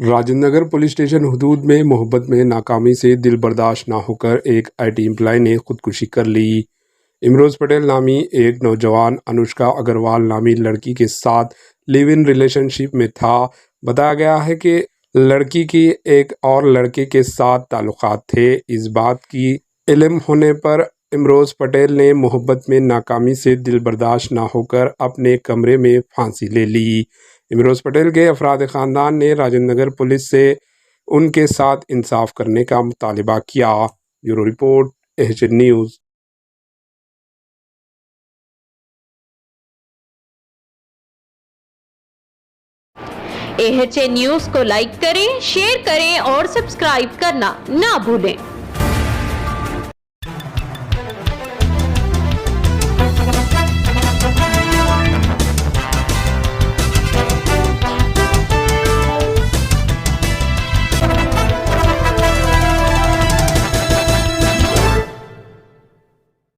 Rajendra Nagar police station हुदूद में मोहब्बत में नाकामी से दिल बर्दाश्त ना होकर एक आईटी एम्प्लॉय ने खुदकुशी कर ली। इमरोज़ पटेल नामी एक नौजवान अनुष्का अग्रवाल नामी लड़की के साथ लिव इन रिलेशनशिप में था। बताया गया है कि लड़की की एक और लड़के के साथ ताल्लुकात थे। इस बात की इल्म होने पर इमरोज़ पटेल ने मोहब्बत में नाकामी से दिल बर्दाश्त ना होकर अपने कमरे में फांसी ले ली। इमरोज़ पटेल के अफराद ख़ानदान ने राजेंद्र नगर पुलिस से उनके साथ इंसाफ करने का मुतालबा किया। Bureau report, HN News. AHA News को लाइक करें, शेयर करें और सब्सक्राइब करना ना भूलें।